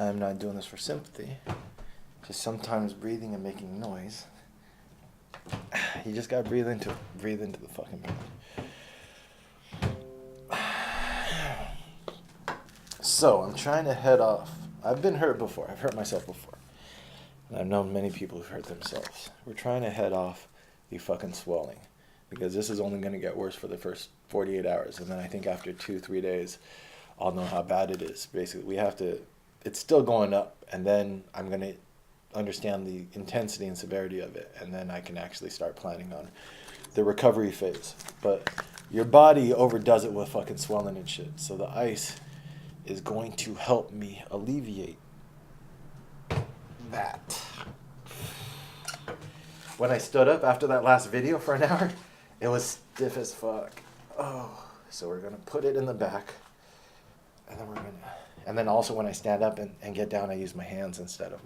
I'm not doing this for sympathy. Just sometimes breathing and making noise. You just gotta breathe into the fucking pain. So I'm trying to head off. I've been hurt before. I've hurt myself before. And I've known many people who've hurt themselves. We're trying to head off the fucking swelling, because this is only going to get worse for the first 48 hours. And then I think after 2-3 days, I'll know how bad it is. Basically, it's still going up. And then I'm going to understand the intensity and severity of it. And then I can actually start planning on the recovery phase. But your body overdoes it with fucking swelling and shit. So the ice is going to help me alleviate that. When I stood up after that last video for an hour, it was stiff as fuck. Oh, so we're gonna put it in the back, and then also when I stand up and get down, I use my hands instead of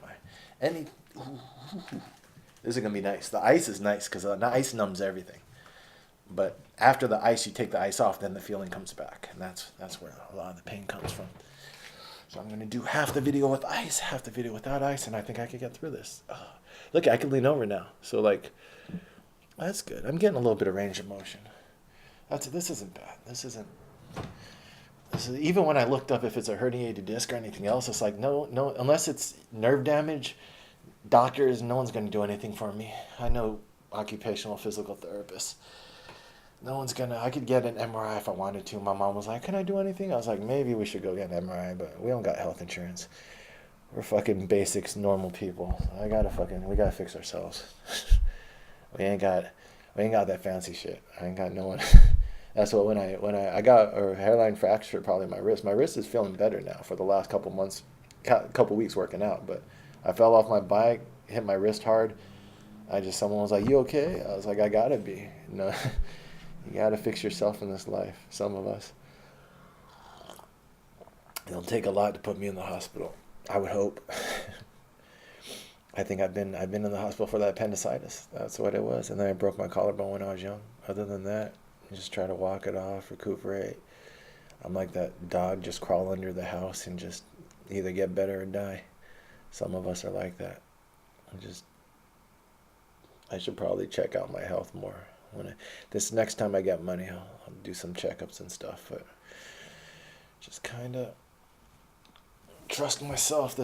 this is gonna be nice. The ice is nice because the ice numbs everything. But after the ice, you take the ice off, then the feeling comes back, and that's where a lot of the pain comes from. So I'm gonna do half the video with ice, half the video without ice, and I think I could get through this. Look, I can lean over now, so like, that's good. I'm getting a little bit of range of motion. This isn't bad. This is even when I looked up if it's a herniated disc or anything else, it's like no, unless it's nerve damage, doctors, no one's gonna do anything for me. I know occupational physical therapists. No one's gonna. I could get an MRI if I wanted to. My mom was like, "Can I do anything?" I was like, "Maybe we should go get an MRI, but we don't got health insurance. We're fucking basics, normal people. We gotta fix ourselves. we ain't got that fancy shit. I ain't got no one." That's what when I got a hairline fracture, probably my wrist. My wrist is feeling better now for the last couple months, couple weeks working out. But I fell off my bike, hit my wrist hard. Someone was like, "You okay?" I was like, "I gotta be." No. You gotta fix yourself in this life. Some of us. It'll take a lot to put me in the hospital. I would hope. I think I've been in the hospital for that appendicitis. That's what it was. And then I broke my collarbone when I was young. Other than that, just try to walk it off, recuperate. I'm like that dog, just crawl under the house and just either get better or die. Some of us are like that. I should probably check out my health more. This next time I get money, I'll do some checkups and stuff, but just kind of trust myself.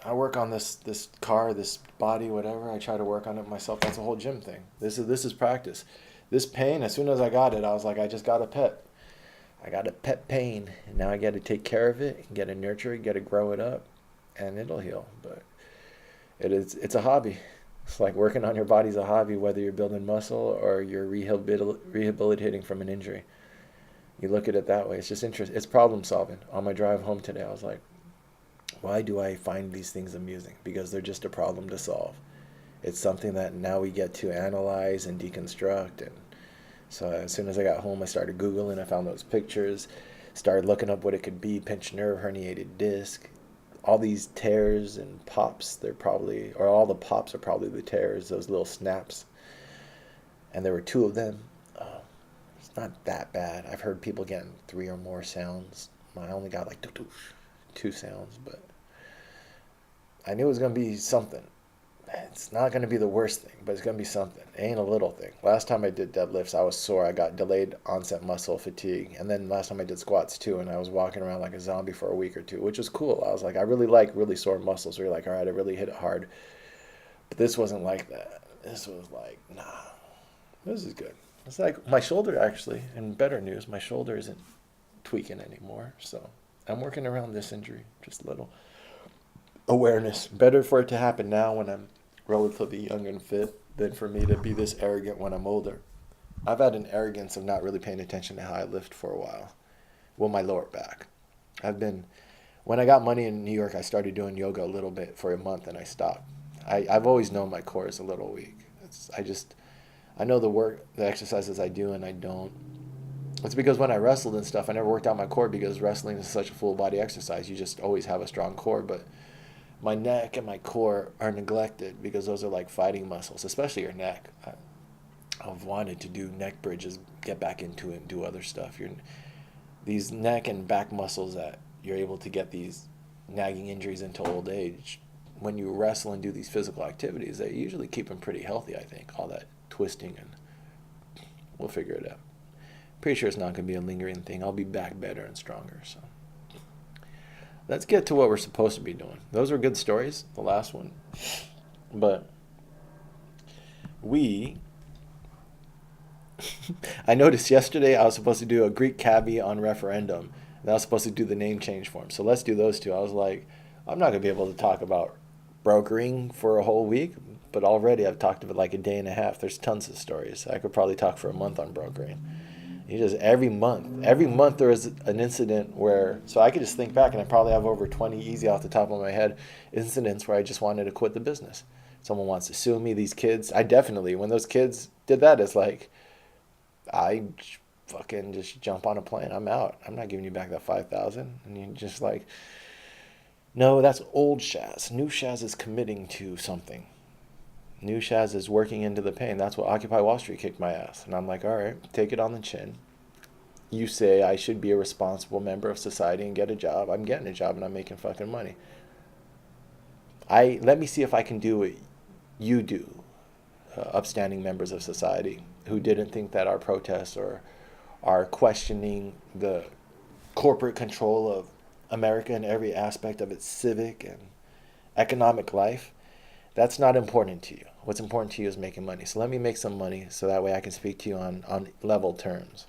I work on this car, this body, whatever. I try to work on it myself. That's a whole gym thing. This is practice. This pain, as soon as I got it, I was like, I just got a pet. I got a pet pain, and now I got to take care of it, got to nurture it, got to grow it up, and it'll heal. But it's a hobby. It's like working on your body's a hobby, whether you're building muscle or you're rehabilitating from an injury. You look at it that way. It's just interesting. It's problem solving. On my drive home today, I was like, why do I find these things amusing? Because they're just a problem to solve. It's something that now we get to analyze and deconstruct. And so as soon as I got home, I started Googling. I found those pictures, started looking up what it could be, pinched nerve, herniated disc. All these tears and pops, all the pops are probably the tears, those little snaps. And there were 2 of them. It's not that bad. I've heard people getting 3 or more sounds. I only got like 2 sounds, but I knew it was going to be something. It's not going to be the worst thing, but it's going to be something. It ain't a little thing. Last time I did deadlifts, I was sore. I got delayed onset muscle fatigue. And then last time I did squats too, and I was walking around like a zombie for a week or 2, which was cool. I was like, I really like really sore muscles. Where you're like, all right, I really hit it hard. But this wasn't like that. This was like, nah, this is good. It's like my shoulder actually, and better news, my shoulder isn't tweaking anymore. So I'm working around this injury, just a little awareness. Better for it to happen now when I'm relatively young and fit than for me to be this arrogant when I'm older. I've had an arrogance of not really paying attention to how I lift for a while. Well, my lower back. When I got money in New York, I started doing yoga a little bit for a month and I stopped. I've always known my core is a little weak. I know the exercises I do and I don't. It's because when I wrestled and stuff, I never worked out my core because wrestling is such a full body exercise. You just always have a strong core, but my neck and my core are neglected because those are like fighting muscles, especially your neck. I've wanted to do neck bridges, get back into it and do other stuff. These neck and back muscles that you're able to get these nagging injuries into old age. When you wrestle and do these physical activities, they usually keep them pretty healthy, I think. All that twisting, and we'll figure it out. Pretty sure it's not going to be a lingering thing. I'll be back better and stronger. So let's get to what we're supposed to be doing. Those were good stories, the last one. But I noticed yesterday I was supposed to do a Greek cabbie on referendum, and I was supposed to do the name change form. So let's do those two. I was like, I'm not going to be able to talk about brokering for a whole week, but already I've talked about like a day and a half. There's tons of stories. I could probably talk for a month on brokering. You just every month there is an incident where, so I could just think back, and I probably have over 20 easy off the top of my head incidents where I just wanted to quit the business. Someone wants to sue me, these kids. I definitely, when those kids did that, it's like, I fucking just jump on a plane. I'm out. I'm not giving you back that $5,000. And you're just like, no, that's old Shaz. New Shaz is committing to something. New Shaz is working into the pain. That's what Occupy Wall Street kicked my ass. And I'm like, all right, take it on the chin. You say I should be a responsible member of society and get a job. I'm getting a job and I'm making fucking money. Let me see if I can do what you do, upstanding members of society who didn't think that our protests or our questioning the corporate control of America in every aspect of its civic and economic life, that's not important to you. What's important to you is making money. So let me make some money so that way I can speak to you on level terms.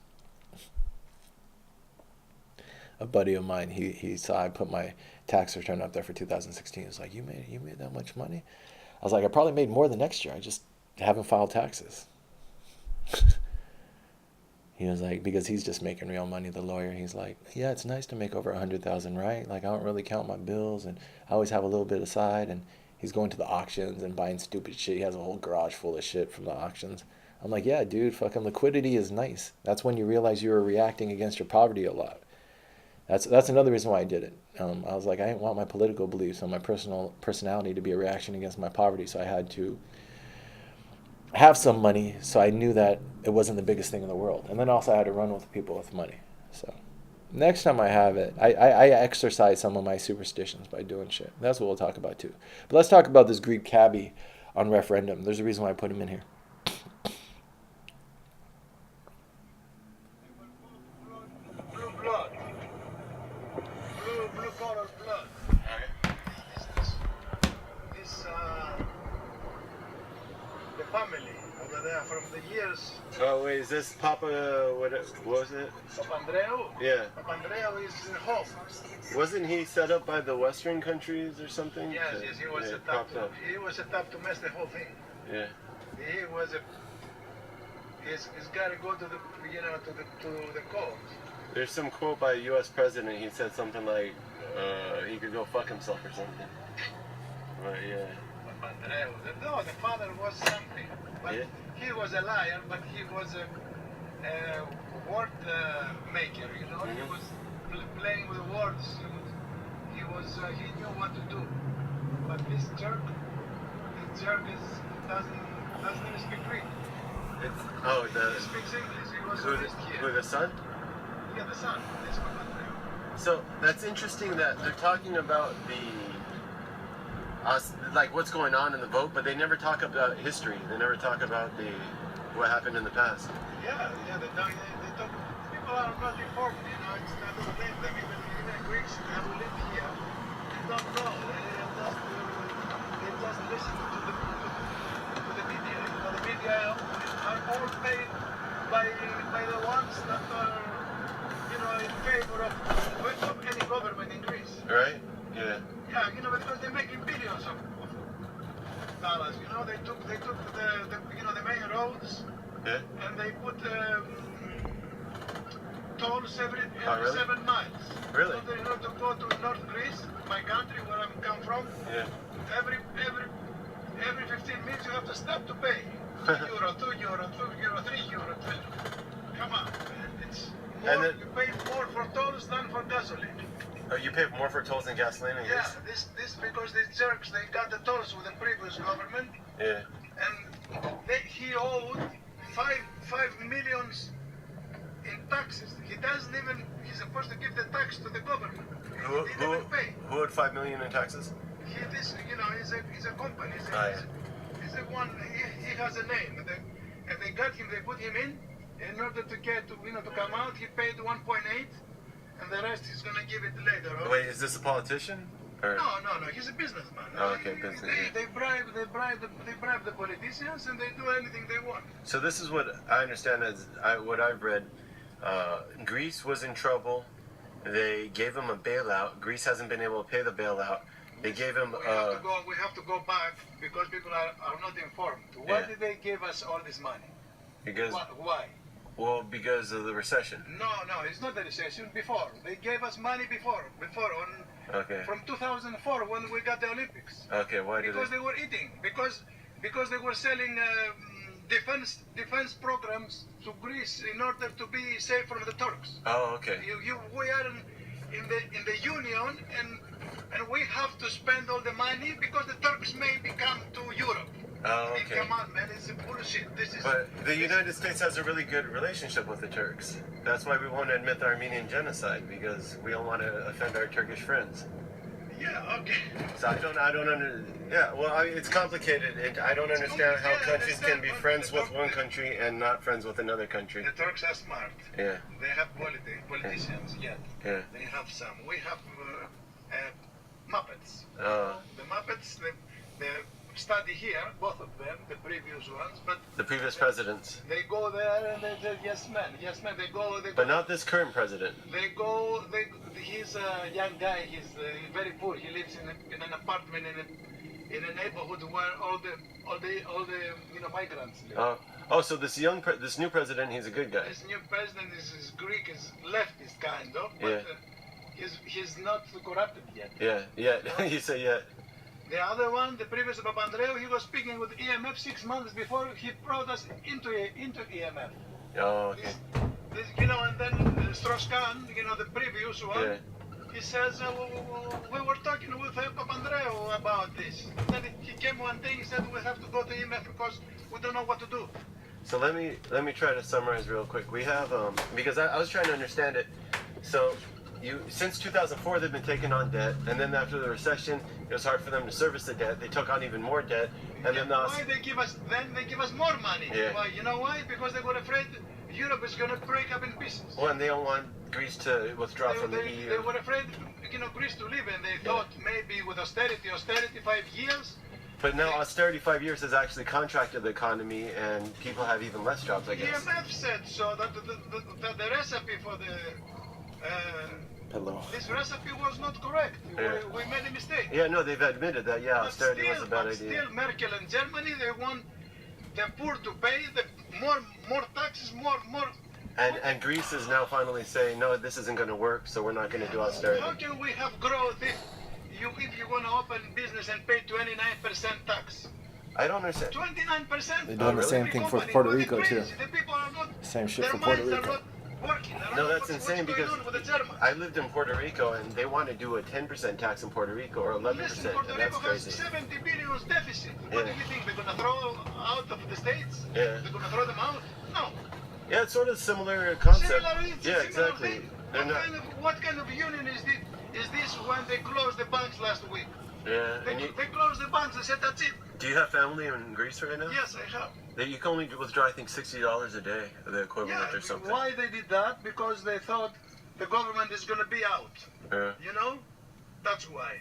A buddy of mine, he saw I put my tax return up there for 2016. He's like, you made that much money? I was like, I probably made more than next year. I just haven't filed taxes. He was like, because he's just making real money, the lawyer. He's like, yeah, it's nice to make over 100,000, right? Like, I don't really count my bills, and I always have a little bit aside. And he's going to the auctions and buying stupid shit. He has a whole garage full of shit from the auctions. I'm like, yeah, dude, fucking liquidity is nice. That's when you realize you were reacting against your poverty a lot. That's another reason why I did it. I was like, I didn't want my political beliefs and my personality to be a reaction against my poverty, so I had to have some money, so I knew that it wasn't the biggest thing in the world. And then also I had to run with people with money. So next time I have it, I exercise some of my superstitions by doing shit. That's what we'll talk about too. But let's talk about this Greek cabbie on referendum. There's a reason why I put him in here. Blue color blood. The family over there from the years. Oh wait, is this Papa? What was it? Papandreou? Yeah. Papandreou is home. Wasn't he set up by the Western countries or something? Yes, he was set up. He was set up to mess the whole thing. Yeah. He was he's got to go to the court. There's some quote by a U.S. president. He said something like, he could go fuck himself or something. But yeah. No, the father was something. But yeah. He was a liar, but he was a word maker, you know. Mm-hmm. He was playing with words. He knew what to do. But this jerk doesn't even speak Greek. He speaks English. He was raised here. Who, the son? Yeah, the son. So that's interesting that they're talking about like what's going on in the vote, but they never talk about history. They never talk about what happened in the past. Yeah, they talk. People are not informed, you know. It's not to blame them. Even Greeks who live here, they don't know. They just listen to the media. You know, the media are all paid by the ones that are, you know, in favor of any government in Greece. Right? Yeah. Yeah, you know, because they're making billions of dollars. You know, they took the main roads, yeah, and they put tolls every really? 7 miles. Really? So in order to go to North Greece, my country where I come from, yeah, every 15 minutes you have to stop to pay. €1, €2, €3, €3. Come on, it's more. You pay more for tolls than for gasoline. Oh, you pay more for tolls than gasoline in Greece? Yeah, this because these jerks, they got the tolls with the previous government. Yeah. And he owed 5 million in taxes. He doesn't even. He's supposed to give the tax to the government. Who, He didn't even pay. who owed $5 million in taxes? He's a company. Oh, yeah. He's a one. He has a name. And they got him. They put him in order to get to come out. He paid 1.8, and the rest he's gonna give it later. Right? Wait, is this a politician? Or? No. He's a businessman. Oh, okay, business. They bribe the politicians, and they do anything they want. So this is what I understand as what I've read. Greece was in trouble. They gave him a bailout. Greece hasn't been able to pay the bailout. They gave him. We have to go back because people are not informed. Why Yeah. did they give us all this money? Because Why? well, because of the recession. No, it's not the recession. Before they gave us money before Okay. from 2004 when we got the Olympics. Okay. Why did Because they were eating. Because they were selling defense programs to Greece in order to be safe from the Turks. Oh, okay. We are in the union and we have to spend all the money because the Turks may come to Europe. Oh, I mean, okay. come on, man, it's bullshit. But the United States has a really good relationship with the Turks. That's why we won't admit the Armenian genocide, because we don't want to offend our Turkish friends. Yeah, okay. So I don't yeah, well, it's complicated, and I don't understand how countries can be friends with one country and not friends with another country. The Turks are smart. Yeah. They have politicians yet. Yeah. They have some. We have Muppets. Oh. The Muppets, they study here, both of them, the previous ones, but The previous presidents. they go there and they say, yes, man. They go. But not this current president. He's a young guy. He's very poor. He lives in an apartment in a neighborhood where all the migrants live. Oh, so this new president, he's a good guy. This new president is Greek, is leftist kind of, but he's not corrupted yet. Yeah. You say yeah. The other one, the previous Papandreou, he was speaking with EMF 6 months before he brought us into EMF. Oh, okay. This, and then Strauss-Kahn, the previous one, Yeah. he says, we were talking with Papandreou about this. Then he came one day, he said, we have to go to EMF because we don't know what to do. So let me try to summarize real quick. We have because I was trying to understand it. So since 2004 they've been taking on debt, and then after the recession it was hard for them to service the debt. They took on even more debt, and then why they give us more money? Yeah. Why? You know why? Because they were afraid Europe is going to break up in pieces. Well, and they don't want Greece to withdraw from the EU. They were afraid, Greece to leave, and they thought maybe with austerity 5 years. But now austerity 5 years has actually contracted the economy, and people have even less jobs, I guess. EMF said so that the recipe for this recipe was not correct. Yeah. We made a mistake. Yeah, no, they've admitted that. Yeah, austerity was a bad idea. Still, Merkel and Germany, they want the poor to pay more taxes, more. And Greece is now finally saying, no, this isn't going to work, so we're not going to do austerity. How can we have growth if you're going to open business and pay 29% tax? I don't understand. 29%. They're doing the same thing for Puerto Rico too. The people are not. Same shit their for Puerto minds are Rico. not working. No, that's insane what's because going on with the Germans? I lived in Puerto Rico and they want to do a 10% tax in Puerto Rico or 11%, Listen, Puerto and that's Rico has crazy. 70 billion deficit. What do you think? They're going to throw out of the states? Yeah. They're going to throw them out? No. Yeah, it's sort of similar concept. It's a Yeah, similar exactly. thing. They're not. What kind of union is this when they closed the banks last week? Yeah. They closed the banks. They said that's it. Do you have family in Greece right now? Yes, I have. You can only withdraw, I think, $60 a day, the equivalent Yeah, or something. why they did that? Because they thought the government is going to be out. Yeah. That's why.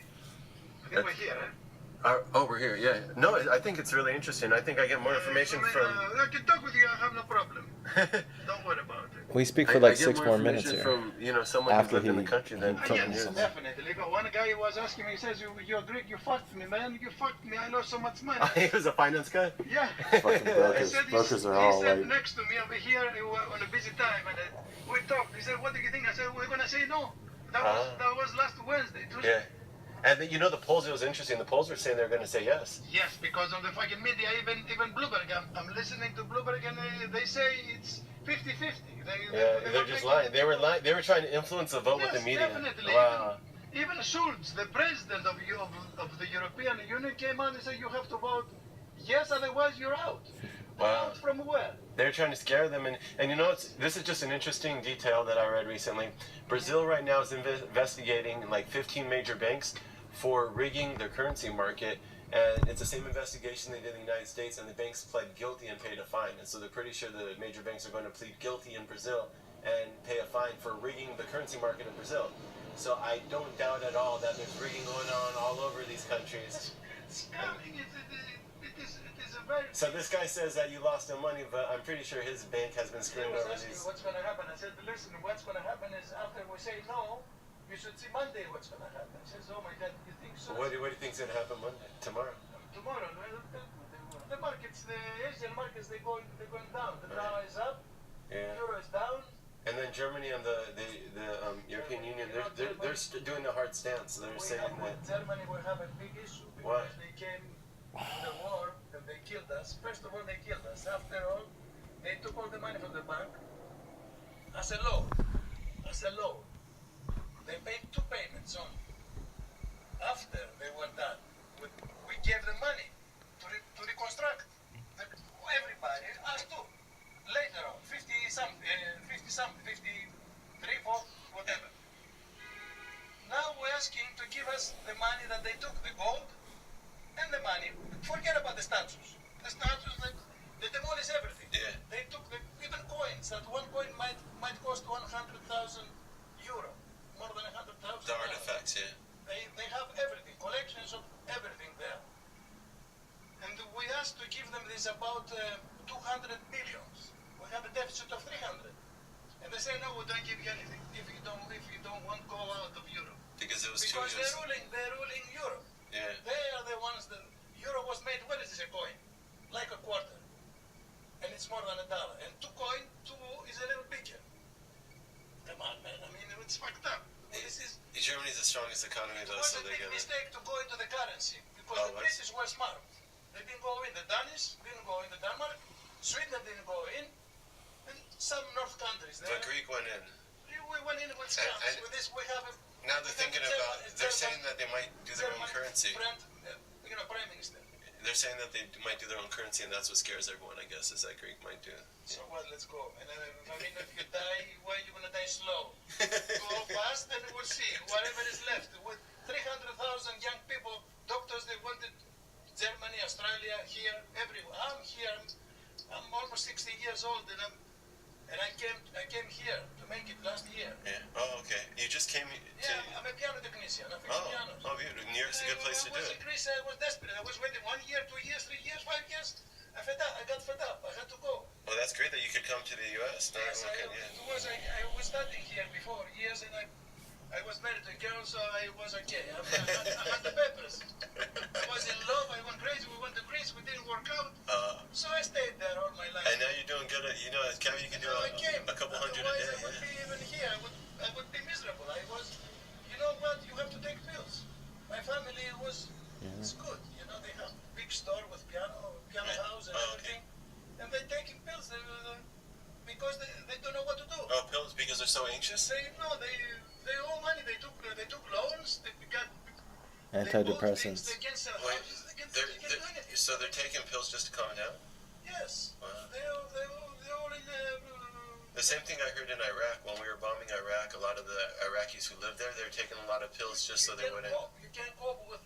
I think we're here, We're here, yeah. No, I think it's really interesting. I think I get more information from... I can talk with you, I have no problem. Don't worry about it. We speak for like I get 6 more minutes information here. from, someone After who's lived in the he- country than he from the told me news. some. Definitely. One guy was asking me, he says, you're Greek, you fucked me, man. You fucked me, I lost so much money. He was a finance guy? Yeah. Fucking brokers. Brokers are all He sat like, next to me over here on a busy time, and we talked. He said, what do you think? I said, we're going to say no. That was last Wednesday. Yeah. And the polls, it was interesting. The polls were saying they were going to say yes. Yes, because of the fucking media, even Bloomberg. I'm listening to Bloomberg, and they say it's 50-50. They're just lying. They were lying. They were trying to influence the vote with the media. Definitely. Wow. Even Schulz, the president of the European Union, came out and said you have to vote yes, otherwise you're out. Wow. Out from where? They're trying to scare them, and you know, this is just an interesting detail that I read recently. Brazil right now is investigating like 15 major banks for rigging their currency market, and it's the same investigation they did in the United States, and the banks pled guilty and paid a fine, and so they're pretty sure the major banks are going to plead guilty in Brazil and pay a fine for rigging the currency market in Brazil. So I don't doubt at all that there's rigging going on all over these countries. Scamming, it is a very... So this guy says that you lost some money, but I'm pretty sure his bank has been He screwing was over asking these. what's going to happen. I said, listen, what's going to happen is after we say no, you should see Monday what's going to happen. He says, oh my God, you think so? What do you think's going to happen Monday? Tomorrow? Tomorrow, the markets, the Asian markets, they're going down. The dollar is up, Yeah. euro is down. And then Germany and the European Union, they're doing a hard stance. They're saying that. Germany will have a big issue Why? because they came to the war and they killed us. First of all, they killed us. After all, they took all the money from the bank as a loan. As a loan. They paid 2 payments on. After they were done, we gave them money to reconstruct. Everybody, us too. Later on, 50 something, 53, 4, whatever. Now we're asking to give us the money that they took, the gold and the money. Forget about the statues. The statues, they demolished everything. Yeah. They took even coins. That one coin might cost 100,000 euro, more than 100,000. The artifacts, yeah. They have everything, collections of everything there. And we asked to give them this about 200 billions. We have a deficit of 300. And they say, no, we don't give you anything if you don't want to go out of Europe. Because it was Because 2 years. they're ruling Europe. Yeah. They are the ones that euro was made. What is this, a coin? Like a quarter. And it's more than $1. And 2 coin, 2 is a little bigger. Come on, man. I mean, it's fucked up. This is... Germany's the strongest economy, It though, was so a they're big gonna. mistake to go into the currency because Oh, the what? British were smart. They didn't go in. The Danish didn't go in. The Denmark, Sweden didn't go in, and some North countries. But Greek went in. We went in with scams. And- With this, we have a. Now they're thinking about. They're saying that they might do their own German currency. Friend, Prime Minister. They're saying that they might do their own currency, and that's what scares everyone, I guess, is that Greek might do. So what? Let's go. And I mean, if you die, why are you gonna die slow? Go fast, and we'll see. Whatever is left. With 300,000 young people, doctors, they wanted Germany, Australia, here, everywhere. I'm here. I'm almost 60 years old, and I came here to make it last year. Yeah. Oh, okay. You just came to. Yeah, I'm a piano technician. I fix pianos. Oh, beautiful. New York's a good place to do I was it. in Greece. I was desperate. I was waiting 1 year, 2 years, 3 years, 5 years. I got fed up. I had to go. Well, that's great that you could come to the U.S. Not Yes, everyone can, yeah. I was studying here before years, and I was married to a girl, so I was okay. I had the papers. I was in love. I went crazy. We went to Greece. We didn't work out. So I stayed there all my life. And now you're doing good. You know, as Kevin, you can do I came. a couple hundred a Otherwise, day. I would be even here. I would be miserable. I was, you know what? You have to take pills. My family it's good. You know, they have big store with piano house and everything, and they're taking pills because they don't know what to do. Oh, pills because they're so anxious. They owe money. They took loans. They got Antidepressants. They can't sell Wait, houses. They can't do anything. so they're taking pills just to calm down. Yes. Wow. They're all in The same thing I heard in Iraq when we were bombing Iraq. A lot of the Iraqis who lived there, they were taking a lot of pills just so they wouldn't You can't cope with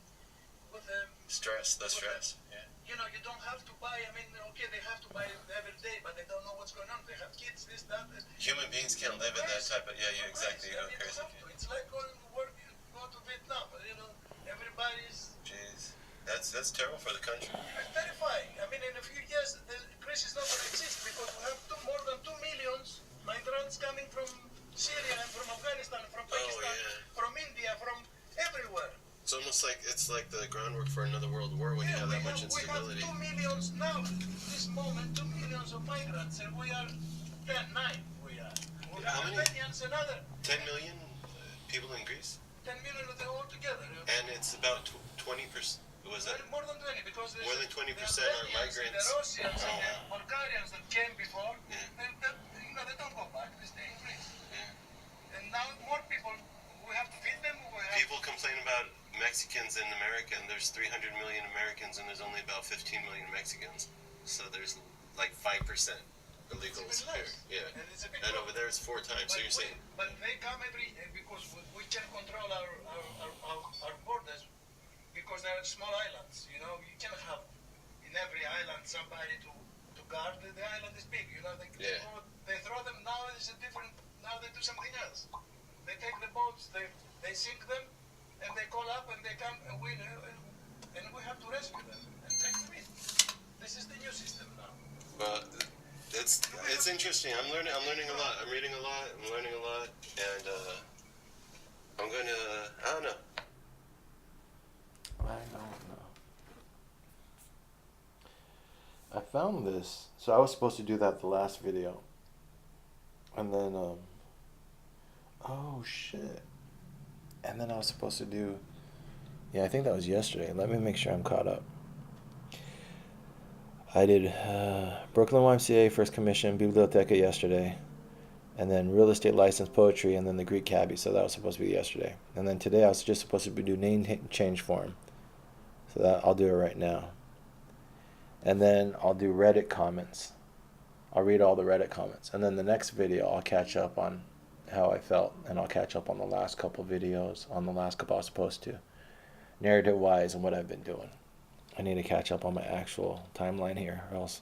stress. The stress. Yeah. you know, you don't have to buy. I mean, okay, they have to buy every day, but they don't know what's going on. They have kids, this, that. Human beings can't live in that type of. Yeah, you exactly. You go I mean, crazy. it's like going to work, go to Vietnam. You know, everybody's. Jeez, that's terrible for the country. It's terrifying. I mean, in a few years, the Greece is not going to exist because we have more than 2 million migrants coming from Syria and from Afghanistan, from Pakistan, from India, from everywhere. It's like the groundwork for another world war when you have that much instability. We have 2 million now, this moment, 2 million of migrants, and we are 10, 9. We are. We How have many? Albanians, another 10 million people in Greece, 10 million of them all together. and it's about 20%. Was that? More than 20, because More than 20% the are Albanians, migrants. The Russians and the Oh. Bulgarians that came before, Yeah. they don't go back, they stay in Greece. Yeah. And now more people, we have to feed them. People complain about Mexicans in America, and there's 300 million Americans, and there's only about 15 million Mexicans. So there's like 5% illegals It's even here. less. Yeah. And it's a big And problem. over there it's 4 times. So you're saying? But they come because we can control our borders because they are small islands. You know, you can have in every island somebody to guard. The island is big. You know, Yeah. they throw them. Now it's a different. Now they do something else. They take the boats. They sink them, and they call up and they come and we have to rescue them and take them in. This is the new system now. Well, it's interesting. I'm learning a lot. I'm reading a lot. I'm learning a lot, and I'm gonna. I don't know. I don't know. I found this. So I was supposed to do that the last video. And then, oh shit. And then I was supposed to do, yeah, I think that was yesterday. Let me make sure I'm caught up. I did Brooklyn YMCA First Commission, Biblioteca yesterday. And then real estate license, poetry, and then the Greek cabbie. So that was supposed to be yesterday. And then today I was just supposed to do name change form. So that I'll do it right now. And then I'll do Reddit comments. I'll read all the Reddit comments. And then the next video I'll catch up on how I felt. And I'll catch up on the last couple videos, on the last couple I was supposed to. Narrative wise and what I've been doing. I need to catch up on my actual timeline here, or else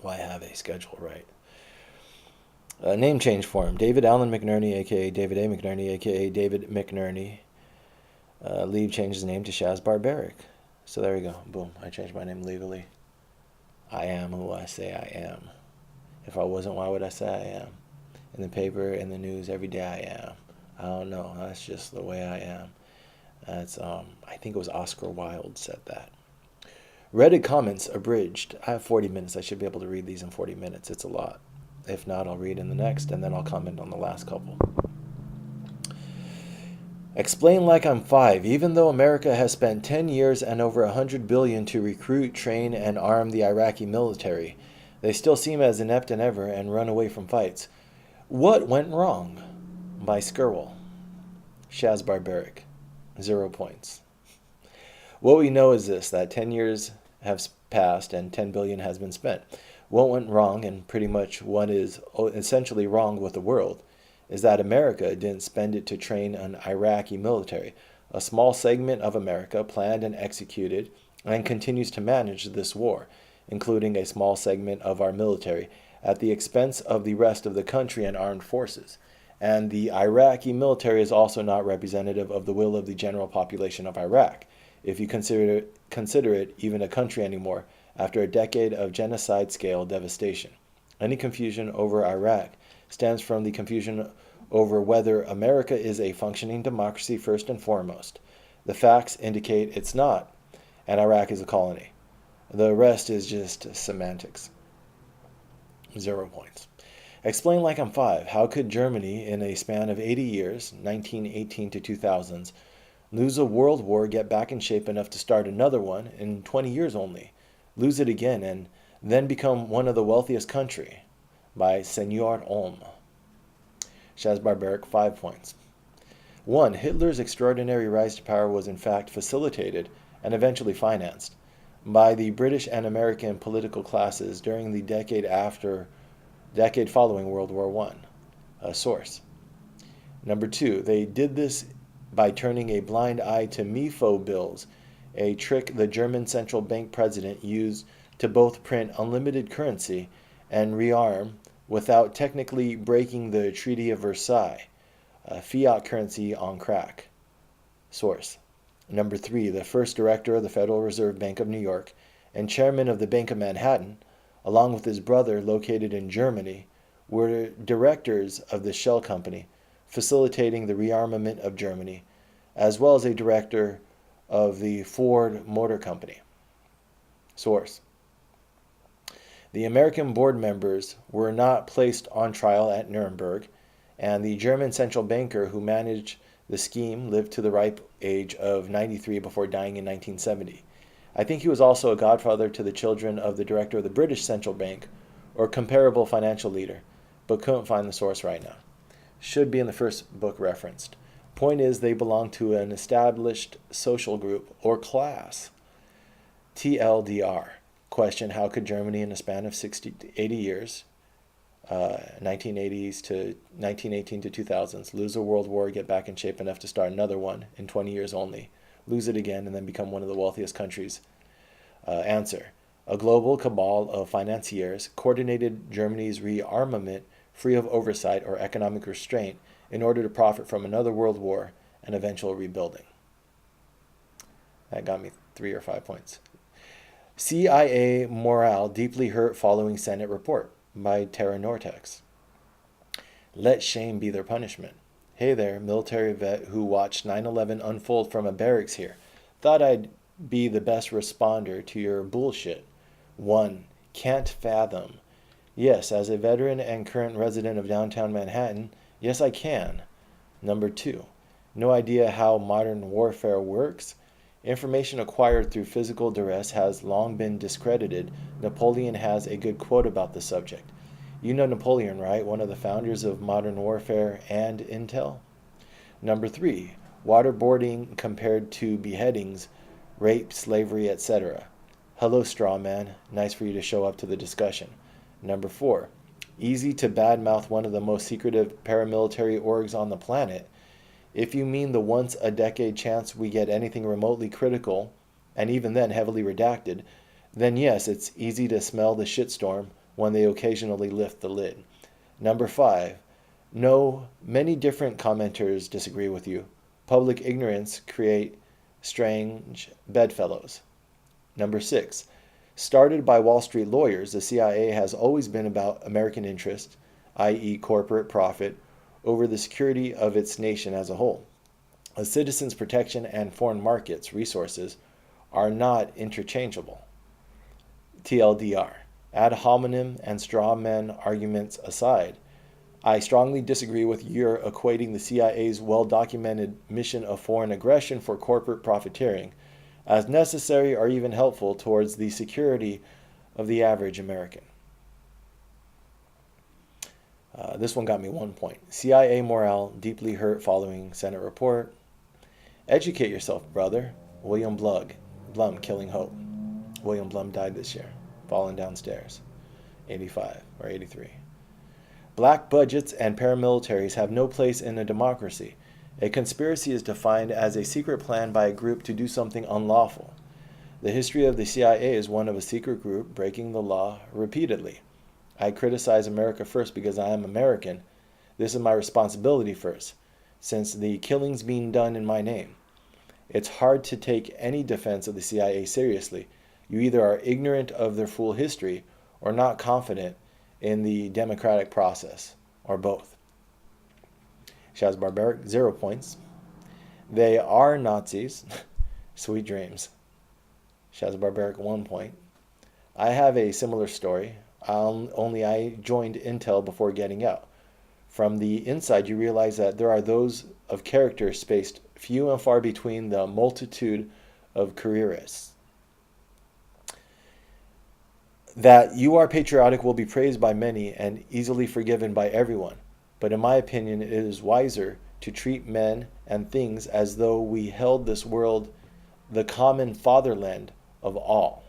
I have a schedule right. Name change form. David Allen McNerney, a.k.a. David A. McNerney, a.k.a. David McNerney. Leave changed his name to Shaz Barbaric. So there we go. Boom. I changed my name legally. I am who I say I am. If I wasn't, why would I say I am? In the paper, in the news, every day I am. I don't know. That's just the way I am. That's I think it was Oscar Wilde said that. Reddit comments abridged. I have 40 minutes. I should be able to read these in 40 minutes. It's a lot. If not, I'll read in the next, and then I'll comment on the last couple. Explain like I'm 5. Even though America has spent 10 years and over $100 billion to recruit, train, and arm the Iraqi military, they still seem as inept as ever and run away from fights. What went wrong? By Skirwell. Shaz Barbaric. 0 points. What we know is this, that 10 years have passed and $10 billion has been spent. What went wrong, and pretty much what is essentially wrong with the world, is that America didn't spend it to train an Iraqi military. A small segment of America planned and executed and continues to manage this war, including a small segment of our military, at the expense of the rest of the country and armed forces. And the Iraqi military is also not representative of the will of the general population of Iraq, if you consider it even a country anymore, after a decade of genocide-scale devastation. Any confusion over Iraq stems from the confusion over whether America is a functioning democracy first and foremost. The facts indicate it's not, and Iraq is a colony. The rest is just semantics. 0 points. Explain like I'm 5. How could Germany, in a span of 80 years, 1918 to 2000s, lose a world war, get back in shape enough to start another one in 20 years only, lose it again, and then become one of the wealthiest country? By Senor Olm. Shaz Barbaric, 5 points. 1. Hitler's extraordinary rise to power was in fact facilitated and eventually financed by the British and American political classes during the decade following World War I. A source. Number 2. They did this by turning a blind eye to MIFO bills, a trick the German central bank president used to both print unlimited currency and rearm without technically breaking the Treaty of Versailles, fiat currency on crack. Source. Number 3. The first director of the Federal Reserve Bank of New York and chairman of the Bank of Manhattan, along with his brother located in Germany, were directors of the shell company, facilitating the rearmament of Germany, as well as a director of the Ford Motor Company. Source. The American board members were not placed on trial at Nuremberg, and the German central banker who managed the scheme lived to the ripe age of 93 before dying in 1970. I think he was also a godfather to the children of the director of the British Central Bank, or comparable financial leader, but couldn't find the source right now. Should be in the first book referenced. Point is, they belong to an established social group or class. TLDR. question, how could Germany in a span of 60 to 80 years, 1980s to 1918 to 2000s, lose a world war, get back in shape enough to start another one in 20 years only, lose it again, and then become one of the wealthiest countries? Answer. A global cabal of financiers coordinated Germany's rearmament free of oversight or economic restraint in order to profit from another world war and eventual rebuilding. That got me 3 or 5 points. CIA morale deeply hurt following Senate report by Terra Nortex. Let shame be their punishment. Hey there, military vet who watched 9/11 unfold from a barracks here. Thought I'd be the best responder to your bullshit. 1. Can't fathom. Yes, as a veteran and current resident of downtown Manhattan, yes I can. Number 2. No idea how modern warfare works? Information acquired through physical duress has long been discredited. Napoleon has a good quote about the subject. You know Napoleon, right? One of the founders of modern warfare and intel? Number 3. Waterboarding compared to beheadings, rape, slavery, etc. Hello, straw man. Nice for you to show up to the discussion. Number 4. Easy to badmouth one of the most secretive paramilitary orgs on the planet. If you mean the once-a-decade chance we get anything remotely critical, and even then heavily redacted, then yes, it's easy to smell the shitstorm when they occasionally lift the lid. Number 5. No, many different commenters disagree with you. Public ignorance create strange bedfellows. Number 6. Started by Wall Street lawyers, the CIA has always been about American interest, i.e. corporate profit, over the security of its nation as a whole. A citizen's protection and foreign markets resources are not interchangeable. TLDR. Ad hominem and straw men arguments aside, I strongly disagree with your equating the CIA's well-documented mission of foreign aggression for corporate profiteering as necessary or even helpful towards the security of the average American. This one got me 1 point. CIA morale deeply hurt following Senate report. Educate yourself, brother. William Blum, Killing Hope. William Blum died this year, falling downstairs. 85 or 83. Black budgets and paramilitaries have no place in a democracy. A conspiracy is defined as a secret plan by a group to do something unlawful. The history of the CIA is one of a secret group breaking the law repeatedly. I criticize America first because I am American. This is my responsibility first, since the killing's being done in my name. It's hard to take any defense of the CIA seriously. You either are ignorant of their full history or not confident in the democratic process, or both. Shaz Barbaric, 0 points. They are Nazis. Sweet dreams. Shaz Barbaric, 1 point. I have a similar story, only I joined Intel before getting out. From the inside, you realize that there are those of character spaced few and far between the multitude of careerists. That you are patriotic will be praised by many and easily forgiven by everyone. But in my opinion, it is wiser to treat men and things as though we held this world the common fatherland of all.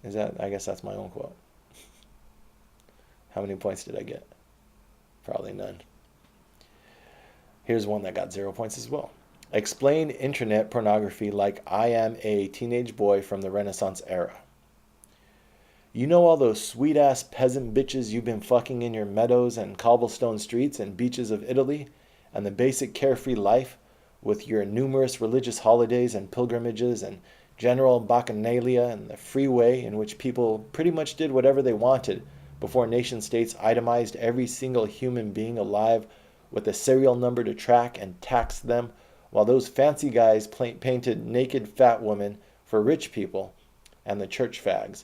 I guess that's my own quote. How many points did I get? Probably none. Here's one that got 0 points as well. Explain internet pornography like I am a teenage boy from the Renaissance era. You know all those sweet-ass peasant bitches you've been fucking in your meadows and cobblestone streets and beaches of Italy, and the basic carefree life with your numerous religious holidays and pilgrimages and general bacchanalia and the freeway in which people pretty much did whatever they wanted before nation-states itemized every single human being alive with a serial number to track and tax them, while those fancy guys painted naked fat women for rich people and the church fags.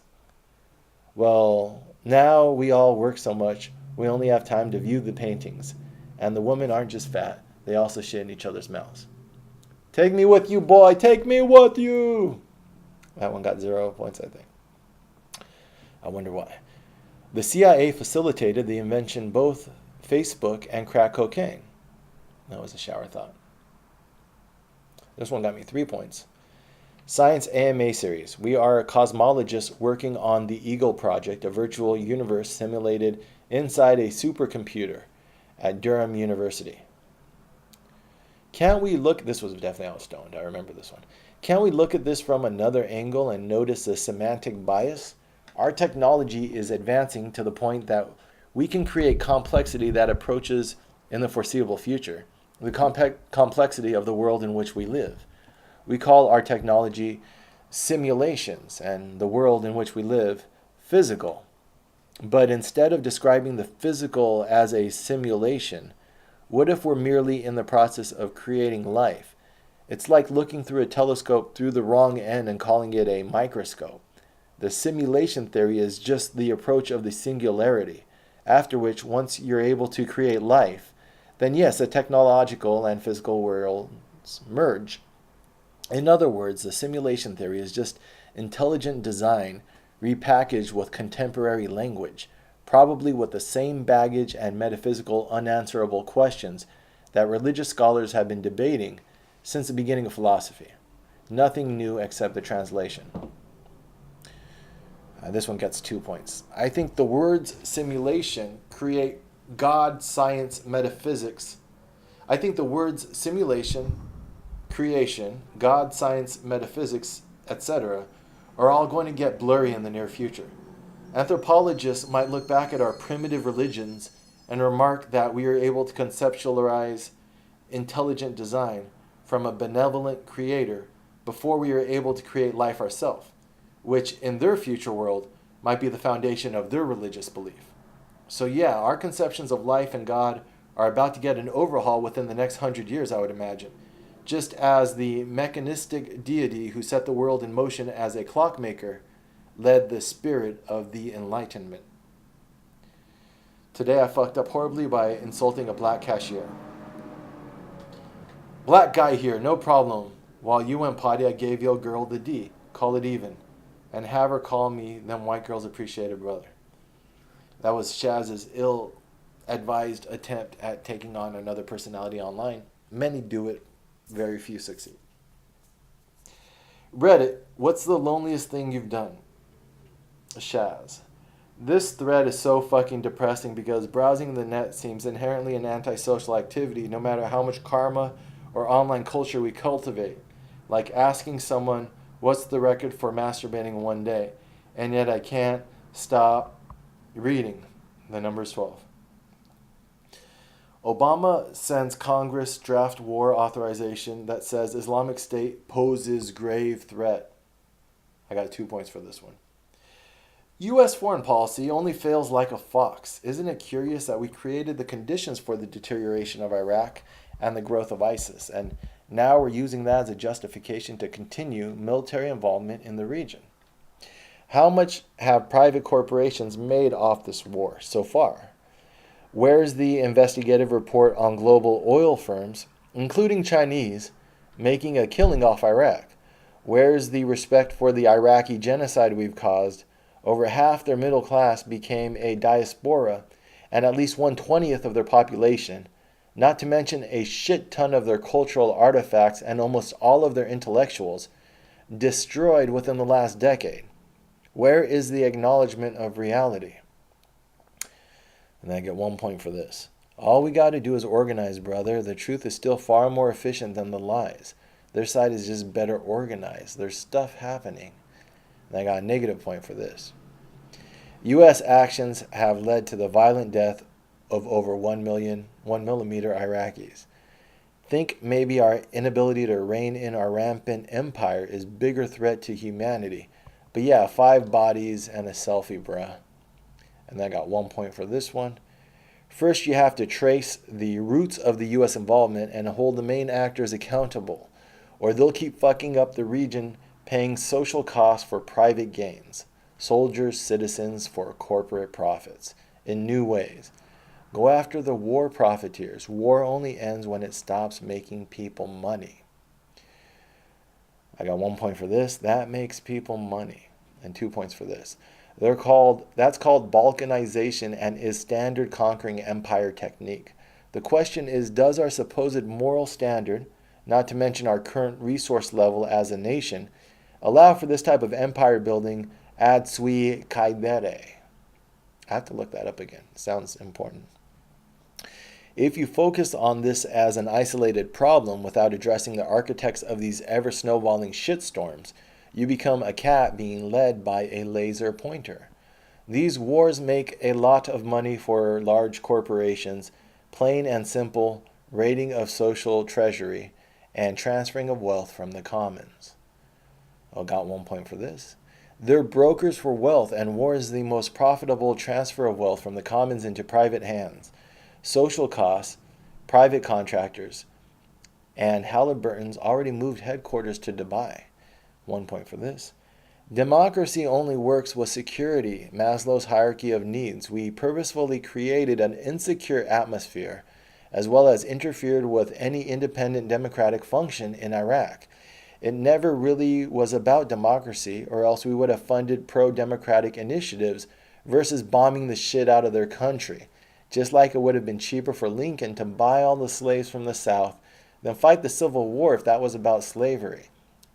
Well, now we all work so much, we only have time to view the paintings. And the women aren't just fat, they also shit in each other's mouths. Take me with you, boy, take me with you! That one got 0 points, I think. I wonder why. The CIA facilitated the invention both Facebook and crack cocaine. That was a shower thought. This one got me 3 points. Science AMA series. We are cosmologists working on the Eagle project, a virtual universe simulated inside a supercomputer at Durham University. Can't we look, this was definitely out stoned, I remember this one. Can't we look at this from another angle and notice the semantic bias? Our technology is advancing to the point that we can create complexity that approaches, in the foreseeable future, the complexity of the world in which we live. We call our technology simulations and the world in which we live physical. But instead of describing the physical as a simulation, what if we're merely in the process of creating life? It's like looking through a telescope through the wrong end and calling it a microscope. The simulation theory is just the approach of the singularity, after which, once you're able to create life, then yes, the technological and physical worlds merge. In other words, the simulation theory is just intelligent design repackaged with contemporary language, probably with the same baggage and metaphysical unanswerable questions that religious scholars have been debating since the beginning of philosophy. Nothing new except the translation. This one gets 2 points. I think the words simulation create God, science, metaphysics. I think the words simulation, creation, God, science, metaphysics, etc. are all going to get blurry in the near future. Anthropologists might look back at our primitive religions and remark that we are able to conceptualize intelligent design from a benevolent creator before we are able to create life ourselves, which in their future world might be the foundation of their religious belief. So yeah, our conceptions of life and God are about to get an overhaul within the next 100 years, I would imagine. Just as the mechanistic deity who set the world in motion as a clockmaker led the spirit of the Enlightenment. Today I fucked up horribly by insulting a black cashier. Black guy here, no problem. While you went potty, I gave your girl the D. Call it even. And have her call me them white girls appreciated brother. That was Shaz's ill-advised attempt at taking on another personality online. Many do it, very few succeed. Reddit, what's the loneliest thing you've done? Shaz. This thread is so fucking depressing because browsing the net seems inherently an antisocial activity no matter how much karma or online culture we cultivate. Like asking someone, what's the record for masturbating in one day? And yet I can't stop reading. The number's 12. Obama sends Congress draft war authorization that says Islamic State poses grave threat. I got 2 points for this one. U.S. foreign policy only fails like a fox. Isn't it curious that we created the conditions for the deterioration of Iraq and the growth of ISIS, and now we're using that as a justification to continue military involvement in the region? How much have private corporations made off this war so far? Where's the investigative report on global oil firms, including Chinese, making a killing off Iraq? Where's the respect for the Iraqi genocide we've caused? Over half their middle class became a diaspora, and at least 1/20th of their population, not to mention a shit ton of their cultural artifacts and almost all of their intellectuals, destroyed within the last decade. Where is the acknowledgement of reality? And I get 1 point for this. All we got to do is organize, brother. The truth is still far more efficient than the lies. Their side is just better organized. There's stuff happening. And I got a negative point for this. U.S. actions have led to the violent death of over 1 millimeter Iraqis. Think maybe our inability to rein in our rampant empire is bigger threat to humanity. But yeah, 5 bodies and a selfie, bruh. And I got 1 point for this one. First, you have to trace the roots of the U.S. involvement and hold the main actors accountable, or they'll keep fucking up the region, paying social costs for private gains, soldiers, citizens for corporate profits, in new ways. Go after the war profiteers. War only ends when it stops making people money. I got 1 point for this. That makes people money. And 2 points for this. That's called balkanization and is standard conquering empire technique. The question is, does our supposed moral standard, not to mention our current resource level as a nation, allow for this type of empire building ad sui caedere. I have to look that up again. Sounds important. If you focus on this as an isolated problem without addressing the architects of these ever snowballing shitstorms, you become a cat being led by a laser pointer. These wars make a lot of money for large corporations, plain and simple raiding of social treasury and transferring of wealth from the commons. I got 1 point for this. They're brokers for wealth, and war is the most profitable transfer of wealth from the commons into private hands. Social costs, private contractors, and Halliburton's already moved headquarters to Dubai. 1 point for this. Democracy only works with security, Maslow's hierarchy of needs. We purposefully created an insecure atmosphere, as well as interfered with any independent democratic function in Iraq. It never really was about democracy, or else we would have funded pro-democratic initiatives versus bombing the shit out of their country. Just like it would have been cheaper for Lincoln to buy all the slaves from the South than fight the Civil War if that was about slavery.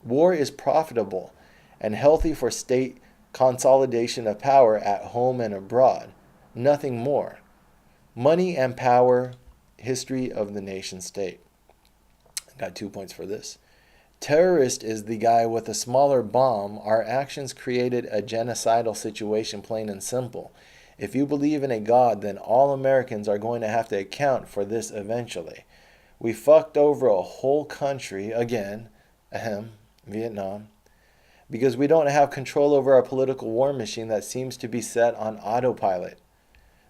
War is profitable and healthy for state consolidation of power at home and abroad. Nothing more. Money and power, history of the nation state. Got 2 points for this. Terrorist is the guy with a smaller bomb. Our actions created a genocidal situation, plain and simple. If you believe in a God, then all Americans are going to have to account for this eventually. We fucked over a whole country, again, Vietnam, because we don't have control over our political war machine that seems to be set on autopilot.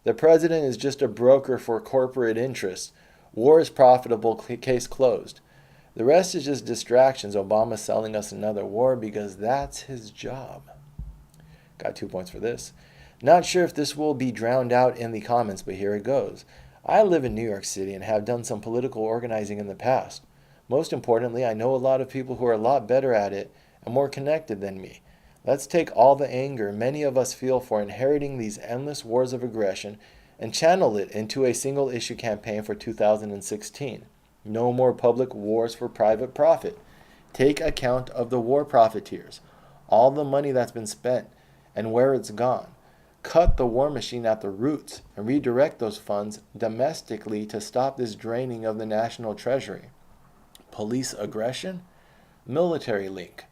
The president is just a broker for corporate interests. War is profitable, case closed. The rest is just distractions. Obama's selling us another war because that's his job. Got 2 points for this. Not sure if this will be drowned out in the comments, but here it goes. I live in New York City and have done some political organizing in the past. Most importantly, I know a lot of people who are a lot better at it and more connected than me. Let's take all the anger many of us feel for inheriting these endless wars of aggression and channel it into a single issue campaign for 2016. No more public wars for private profit. Take account of the war profiteers, all the money that's been spent and where it's gone. Cut the war machine at the roots and redirect those funds domestically to stop this draining of the national treasury. Police aggression? Military link.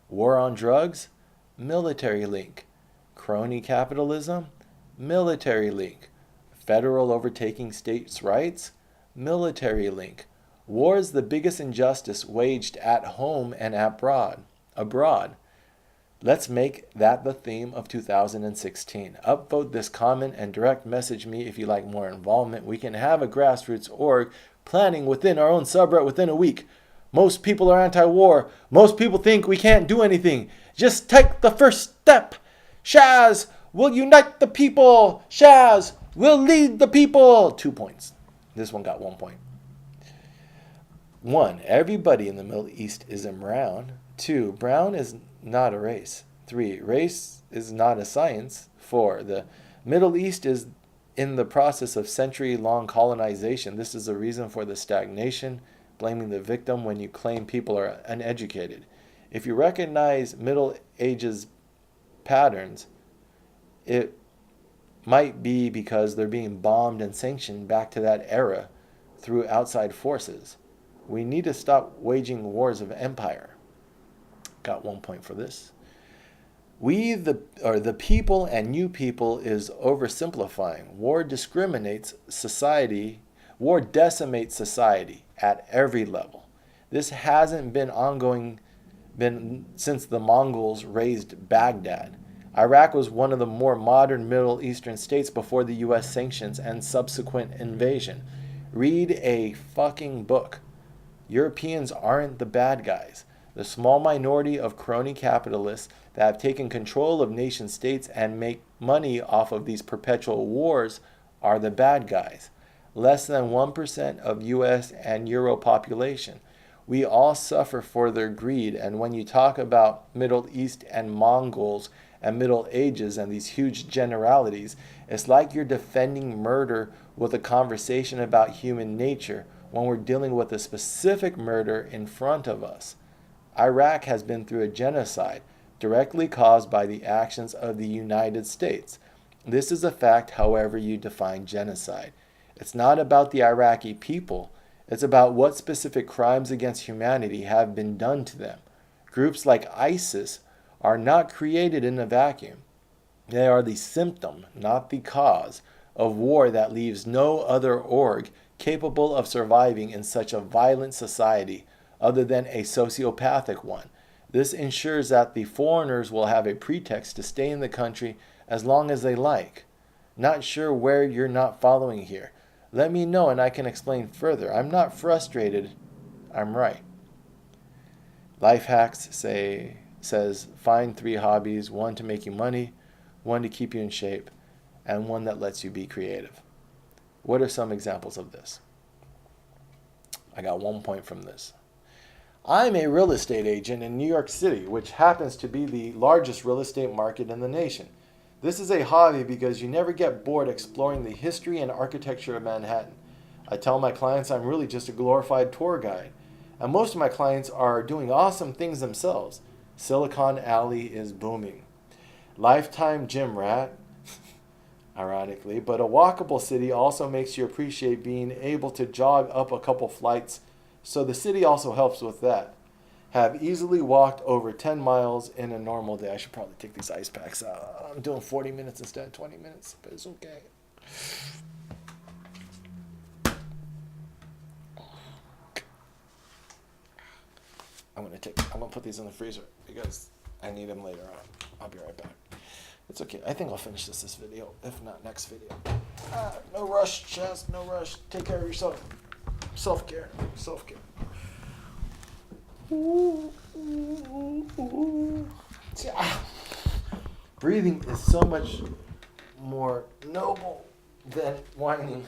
War on drugs? Military link. Crony capitalism? Military link. Federal overtaking states' rights? Military link. War is the biggest injustice waged at home and abroad. Let's make that the theme of 2016. Upvote this comment and direct message me if you like more involvement. We can have a grassroots org planning within our own subreddit within a week. Most people are anti-war. Most people think we can't do anything. Just take the first step. Shaz will unite the people. Shaz will lead the people. 2 points. This one got 1 point. 1. Everybody in the Middle East is brown. 2. Brown is not a race. 3. Race is not a science. 4. The Middle East is in the process of century-long colonization. This is the reason for the stagnation, blaming the victim when you claim people are uneducated. If you recognize Middle Ages patterns, it might be because they're being bombed and sanctioned back to that era through outside forces. We need to stop waging wars of empire. Got 1 point for this. The people and new people is oversimplifying. War discriminates society. War decimates society at every level. This hasn't been ongoing since the Mongols razed Baghdad. Iraq was one of the more modern Middle Eastern states before the U.S. sanctions and subsequent invasion. Read a fucking book. Europeans aren't the bad guys. The small minority of crony capitalists that have taken control of nation states and make money off of these perpetual wars are the bad guys. Less than 1% of US and Euro population. We all suffer for their greed, and when you talk about Middle East and Mongols and Middle Ages and these huge generalities, it's like you're defending murder with a conversation about human nature when we're dealing with a specific murder in front of us. Iraq has been through a genocide directly caused by the actions of the United States. This is a fact, however you define genocide. It's not about the Iraqi people. It's about what specific crimes against humanity have been done to them. Groups like ISIS are not created in a vacuum. They are the symptom, not the cause, of war that leaves no other org capable of surviving in such a violent society other than a sociopathic one. This ensures that the foreigners will have a pretext to stay in the country as long as they like. Not sure where you're not following here. Let me know and I can explain further. I'm not frustrated. I'm right. Life Hacks says find 3 hobbies, 1 to make you money, 1 to keep you in shape, and 1 that lets you be creative. What are some examples of this? I got 1 point from this. I'm a real estate agent in New York City, which happens to be the largest real estate market in the nation. This is a hobby because you never get bored exploring the history and architecture of Manhattan. I tell my clients I'm really just a glorified tour guide. And most of my clients are doing awesome things themselves. Silicon Alley is booming. Lifetime gym rat, ironically, but a walkable city also makes you appreciate being able to jog up a couple flights, so the city also helps with that. Have easily walked over 10 miles in a normal day. I should probably take these ice packs out. I'm doing 40 minutes instead of 20 minutes, but it's okay. I'm gonna put these in the freezer because I need them later on. I'll be right back. It's okay. I think I'll finish this video. If not, next video. No rush, Chaz. No rush. Take care of yourself. Self-care. Self-care. Breathing is so much more noble than whining.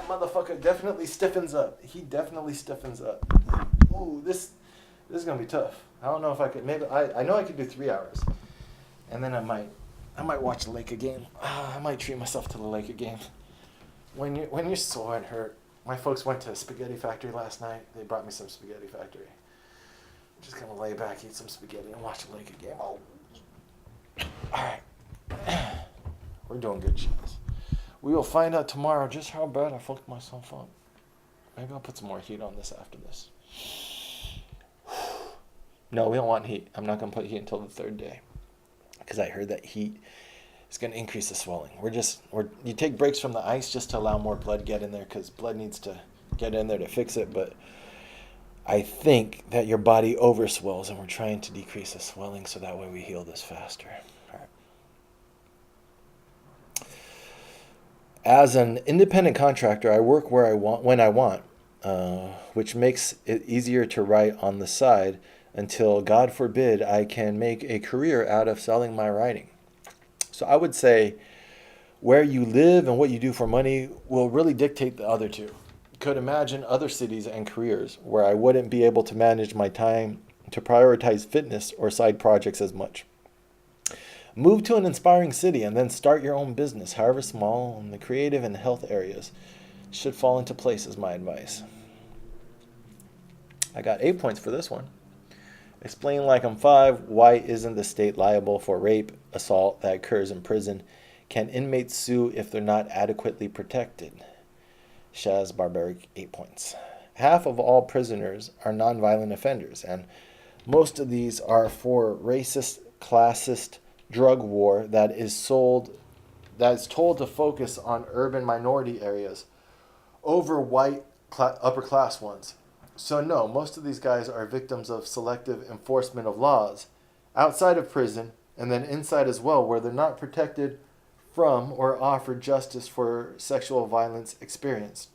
Motherfucker definitely stiffens up. He definitely stiffens up. Ooh, this is gonna be tough. I don't know if I could. Maybe I know I could do 3 hours, and then I might watch the Laker game. I might treat myself to the Laker game. When you're sore and hurt, my folks went to a spaghetti factory last night. They brought me some spaghetti factory. I'm just gonna lay back, eat some spaghetti, and watch the Laker game. Oh, all right. We're doing good, Chaz. We will find out tomorrow just how bad I fucked myself up. Maybe I'll put some more heat on this after this. No, we don't want heat. I'm not going to put heat until the 3rd day. Because I heard that heat is going to increase the swelling. You take breaks from the ice just to allow more blood to get in there. Because blood needs to get in there to fix it. But I think that your body overswells. And we're trying to decrease the swelling so that way we heal this faster. As an independent contractor, I work where I want, when I want, which makes it easier to write on the side until, God forbid, I can make a career out of selling my writing. So I would say where you live and what you do for money will really dictate the other two. Could imagine other cities and careers where I wouldn't be able to manage my time to prioritize fitness or side projects as much. Move to an inspiring city and then start your own business, however small, in the creative and health areas. Should fall into place is my advice. I got 8 points for this one. Explain like I'm 5. Why isn't the state liable for rape, assault that occurs in prison? Can inmates sue if they're not adequately protected? Shaz Barbaric, 8 points. Half of all prisoners are nonviolent offenders, and most of these are for racist, classist, drug war that is told to focus on urban minority areas over white upper class ones. So no, most of these guys are victims of selective enforcement of laws outside of prison and then inside as well, where they're not protected from or offered justice for sexual violence experienced.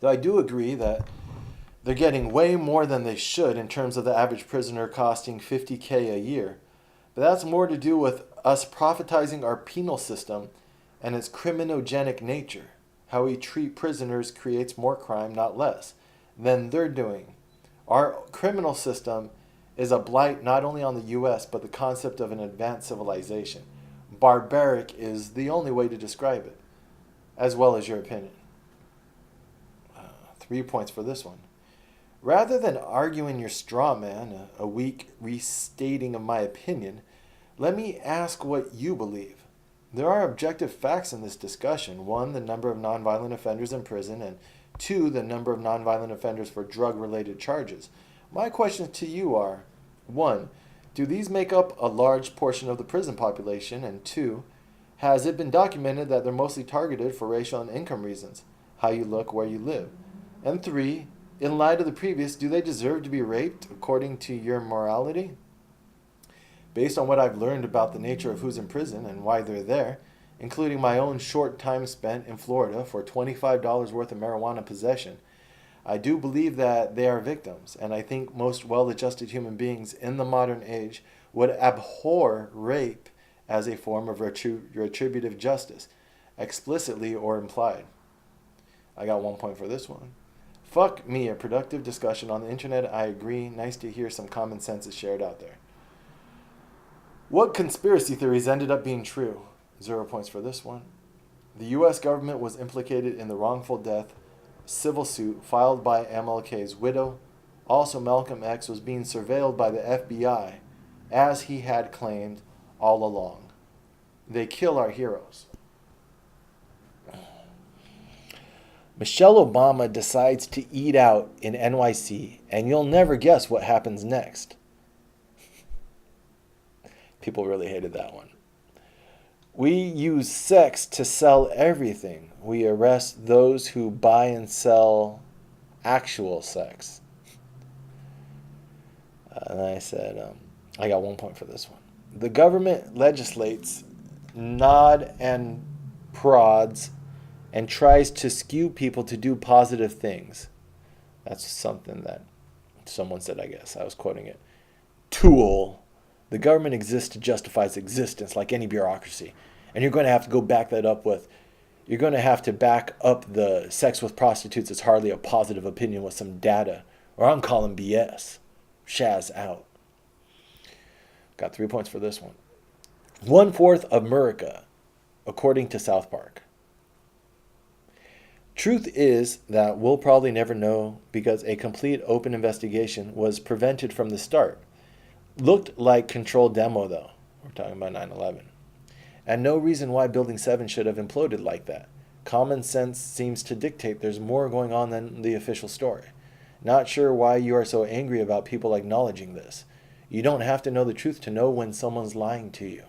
Though I do agree that they're getting way more than they should in terms of the average prisoner costing $50,000 a year. But that's more to do with us privatizing our penal system and its criminogenic nature. How we treat prisoners creates more crime, not less, than they're doing. Our criminal system is a blight not only on the U.S., but the concept of an advanced civilization. Barbaric is the only way to describe it, as well as your opinion. 3 points for this one. Rather than arguing your straw man, a weak restating of my opinion, let me ask what you believe. There are objective facts in this discussion. 1, the number of nonviolent offenders in prison, and 2, the number of nonviolent offenders for drug-related charges. My questions to you are, 1, do these make up a large portion of the prison population? And 2, has it been documented that they're mostly targeted for racial and income reasons, how you look, where you live? And 3, in light of the previous, do they deserve to be raped according to your morality? Based on what I've learned about the nature of who's in prison and why they're there, including my own short time spent in Florida for $25 worth of marijuana possession, I do believe that they are victims, and I think most well-adjusted human beings in the modern age would abhor rape as a form of retributive justice, explicitly or implied. I got 1 point for this one. Fuck me, a productive discussion on the internet. I agree. Nice to hear some common sense is shared out there. What conspiracy theories ended up being true? 0 points for this one. The U.S. government was implicated in the wrongful death civil suit filed by MLK's widow. Also, Malcolm X was being surveilled by the FBI, as he had claimed all along. They kill our heroes. Michelle Obama decides to eat out in NYC, and you'll never guess what happens next. People really hated that one. We use sex to sell everything. We arrest those who buy and sell actual sex. And I said, I got 1 point for this one. The government legislates, nod and prods, and tries to skew people to do positive things. That's something that someone said, I guess. I was quoting it. Tool. The government exists to justify its existence like any bureaucracy. And you're going to have to go back that up with, you're going to have to back up the sex with prostitutes as hardly a positive opinion with some data. Or I'm calling BS. Shaz out. Got 3 points for this one. 1/4 of America, according to South Park. Truth is that we'll probably never know because a complete open investigation was prevented from the start. Looked like controlled demo, though. We're talking about 9/11. And no reason why Building 7 should have imploded like that. Common sense seems to dictate there's more going on than the official story. Not sure why you are so angry about people acknowledging this. You don't have to know the truth to know when someone's lying to you.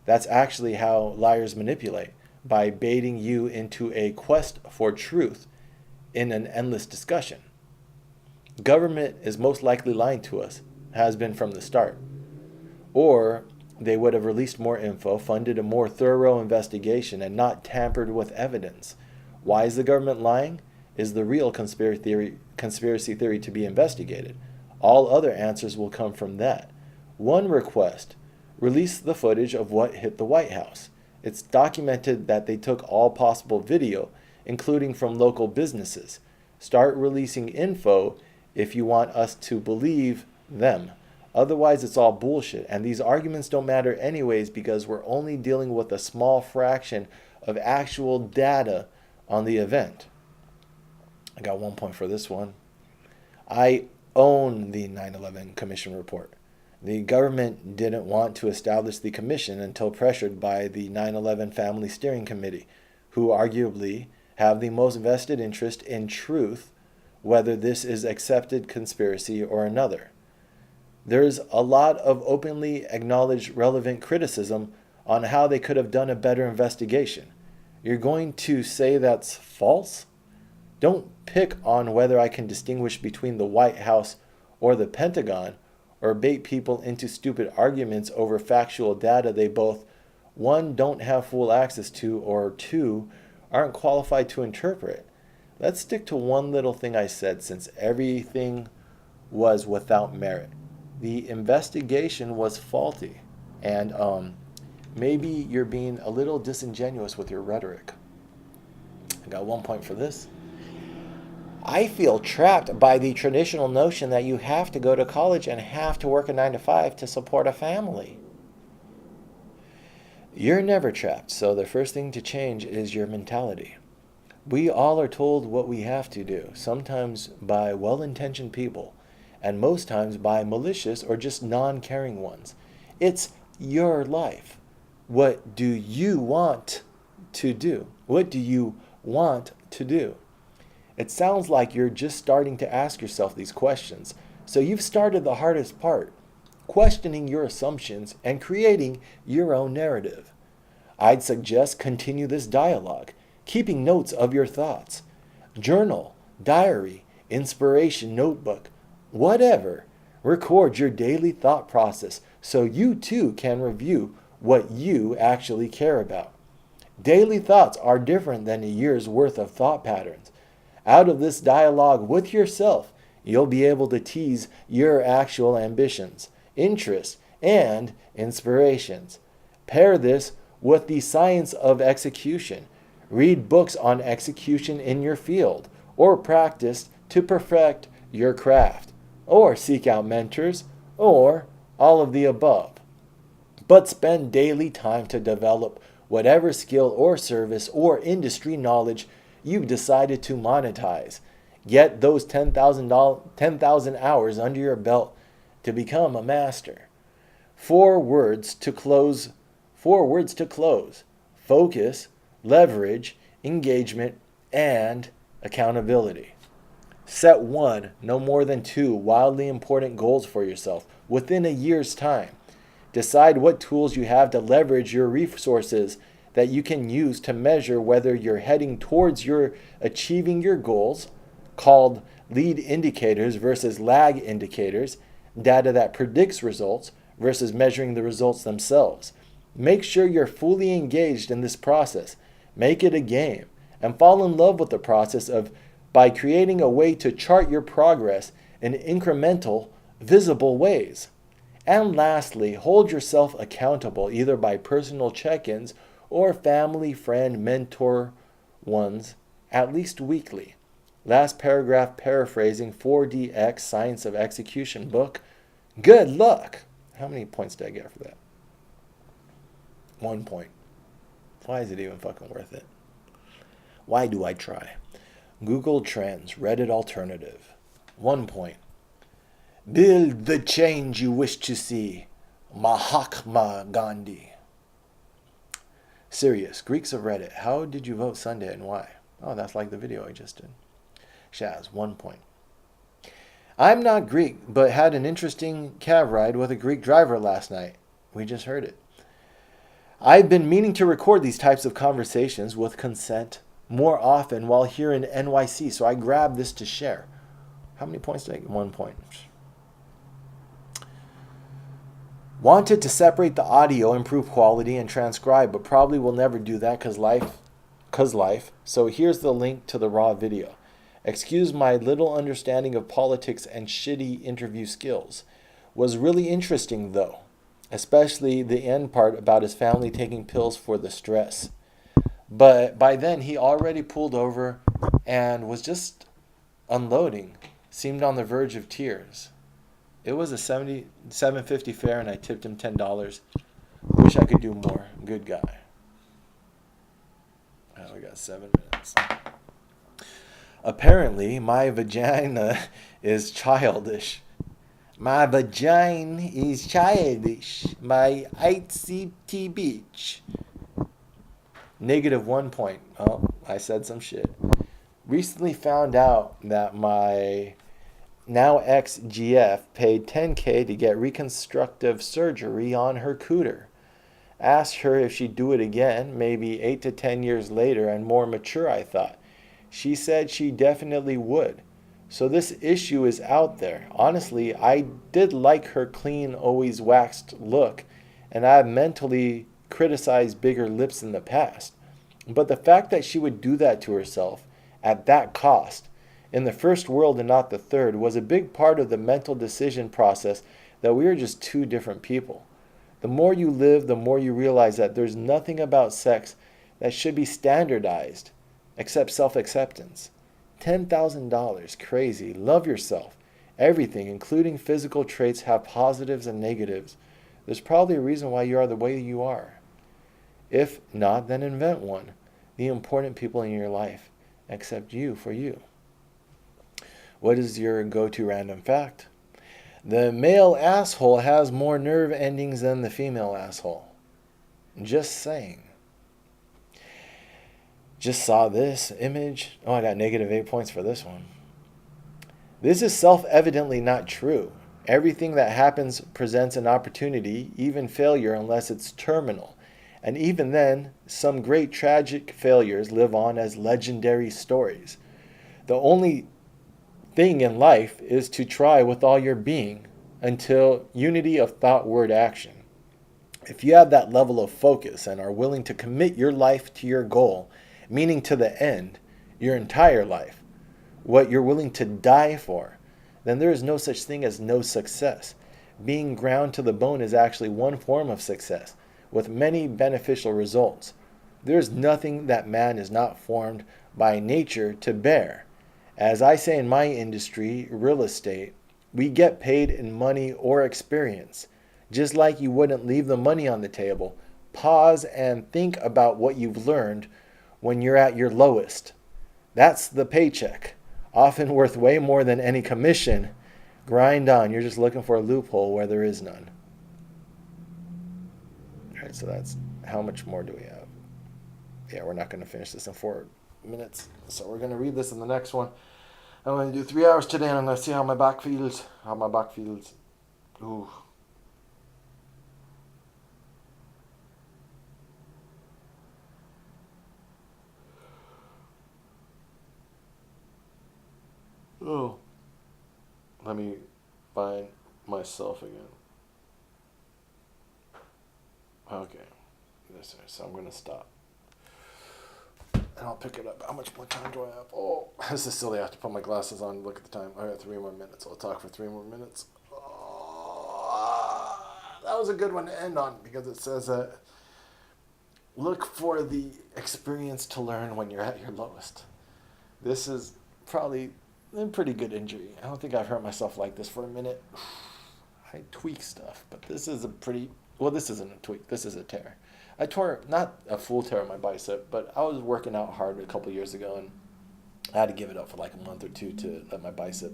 That's actually how liars manipulate, by baiting you into a quest for truth in an endless discussion. Government is most likely lying to us, has been from the start. Or they would have released more info, funded a more thorough investigation, and not tampered with evidence. Why is the government lying? Is the real conspiracy theory to be investigated. All other answers will come from that. One request: release the footage of what hit the White House. It's documented that they took all possible video, including from local businesses. Start releasing info if you want us to believe them. Otherwise, it's all bullshit. And these arguments don't matter anyways because we're only dealing with a small fraction of actual data on the event. I got 1 point for this one. I own the 9/11 Commission report. The government didn't want to establish the commission until pressured by the 9/11 Family Steering Committee, who arguably have the most vested interest in truth, whether this is accepted conspiracy or another. There's a lot of openly acknowledged relevant criticism on how they could have done a better investigation. You're going to say that's false? Don't pick on whether I can distinguish between the White House or the Pentagon, or bait people into stupid arguments over factual data they both, 1, don't have full access to, or 2, aren't qualified to interpret. Let's stick to one little thing I said, since everything was without merit. The investigation was faulty, and maybe you're being a little disingenuous with your rhetoric. I got 1 point for this. I feel trapped by the traditional notion that you have to go to college and have to work a 9 to 5 to support a family. You're never trapped, so the first thing to change is your mentality. We all are told what we have to do, sometimes by well-intentioned people, and most times by malicious or just non-caring ones. It's your life. What do you want to do? What do you want to do? It sounds like you're just starting to ask yourself these questions. So you've started the hardest part, questioning your assumptions and creating your own narrative. I'd suggest continue this dialogue, keeping notes of your thoughts. Journal, diary, inspiration notebook, whatever. Record your daily thought process so you too can review what you actually care about. Daily thoughts are different than a year's worth of thought patterns. Out of this dialogue with yourself, you'll be able to tease your actual ambitions, interests, and inspirations. Pair this with the science of execution. Read books on execution in your field, or practice to perfect your craft, or seek out mentors, or all of the above. But spend daily time to develop whatever skill or service or industry knowledge you've decided to monetize. Get those 10,000 hours under your belt to become a master. 4 words to close. 4 words to close. Focus, leverage, engagement, and accountability. Set 1, no more than 2 wildly important goals for yourself within a year's time. Decide what tools you have to leverage your resources that you can use to measure whether you're heading towards your achieving your goals, called lead indicators versus lag indicators, data that predicts results versus measuring the results themselves. Make sure you're fully engaged in this process. Make it a game and fall in love with the process by creating a way to chart your progress in incremental, visible ways. And lastly, hold yourself accountable either by personal check-ins or family, friend, mentor ones, at least weekly. Last paragraph paraphrasing 4DX Science of Execution book. Good luck! How many points did I get for that? 1 point. Why is it even fucking worth it? Why do I try? Google Trends, Reddit alternative. 1 point. Build the change you wish to see. Mahatma Gandhi. Serious. Greeks of Reddit. How did you vote Sunday and why? Oh, that's like the video I just did. Shaz, 1 point. I'm not Greek, but had an interesting cab ride with a Greek driver last night. We just heard it. I've been meaning to record these types of conversations with consent more often while here in NYC, so I grabbed this to share. How many points did I get? 1 point. Wanted to separate the audio, improve quality, and transcribe, but probably will never do that because life. So here's the link to the raw video. Excuse my little understanding of politics and shitty interview skills. Was really interesting though, especially the end part about his family taking pills for the stress. But by then he already pulled over and was just unloading. Seemed on the verge of tears. It was a $7.50 fare and I tipped him $10. Wish I could do more. Good guy. Oh, we got 7 minutes. Apparently, my vagina is childish. My vagina is childish. My ICT beach. -1 point. Oh, I said some shit. Recently found out that my now ex-GF paid $10K to get reconstructive surgery on her cooter. Asked her if she'd do it again, maybe 8 to 10 years later and more mature, I thought. She said she definitely would. So this issue is out there. Honestly, I did like her clean, always waxed look, and I've mentally criticized bigger lips in the past. But the fact that she would do that to herself at that cost, in the first world and not the third, was a big part of the mental decision process that we are just two different people. The more you live, the more you realize that there's nothing about sex that should be standardized except self-acceptance. $10,000. Crazy. Love yourself. Everything, including physical traits, have positives and negatives. There's probably a reason why you are the way you are. If not, then invent one. The important people in your life accept you for you. What is your go-to random fact? The male asshole has more nerve endings than the female asshole. Just saying. Just saw this image. Oh, I got -8 points for this one. This is self-evidently not true. Everything that happens presents an opportunity, even failure, unless it's terminal. And even then, some great tragic failures live on as legendary stories. The only thing in life is to try with all your being until unity of thought, word, action. If you have that level of focus and are willing to commit your life to your goal, meaning to the end, your entire life, what you're willing to die for, then there is no such thing as no success. Being ground to the bone is actually one form of success, with many beneficial results. There is nothing that man is not formed by nature to bear. As I say in my industry, real estate, we get paid in money or experience. Just like you wouldn't leave the money on the table, pause and think about what you've learned when you're at your lowest. That's the paycheck, often worth way more than any commission. Grind on. You're just looking for a loophole where there is none. All right, so that's how much more do we have? Yeah, we're not going to finish this in 4 minutes, so we're going to read this in the next one. I'm going to do 3 hours today, and I'm going to see how my back feels. Ooh. Oh. Let me find myself again. Okay. So I'm going to stop. And I'll pick it up. How much more time do I have? Oh, this is silly. I have to put my glasses on and look at the time. I got 3 more minutes. I'll talk for 3 more minutes. Oh, that was a good one to end on because it says that look for the experience to learn when you're at your lowest. This is probably a pretty good injury. I don't think I've hurt myself like this for a minute. I tweak stuff, but this is a pretty... Well, this isn't a tweak. This is a tear. I tore, not a full tear on my bicep, but I was working out hard a couple years ago, and I had to give it up for like a month or 2 to let my bicep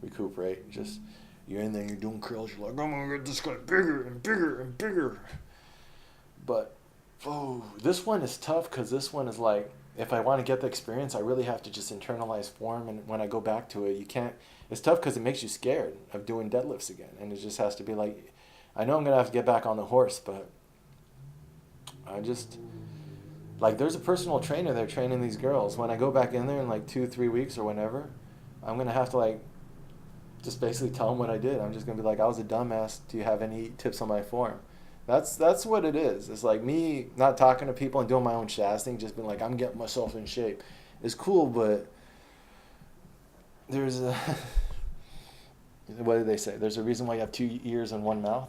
recuperate. Just, you're in there, you're doing curls, you're like, I'm going to get this guy bigger and bigger and bigger. But, oh, this one is tough because this one is like, if I want to get the experience, I really have to just internalize form, and when I go back to it, you can't, it's tough because it makes you scared of doing deadlifts again, and it just has to be like, I know I'm going to have to get back on the horse, but I just, like, there's a personal trainer there training these girls. When I go back in there in like 2-3 weeks or whenever, I'm going to have to like just basically tell them what I did. I'm just going to be like, I was a dumbass. Do you have any tips on my form? That's what it is. It's like me not talking to people and doing my own Shaz thing, just being like, I'm getting myself in shape. It's cool, but there's a, what do they say? There's a reason why you have 2 ears and 1 mouth.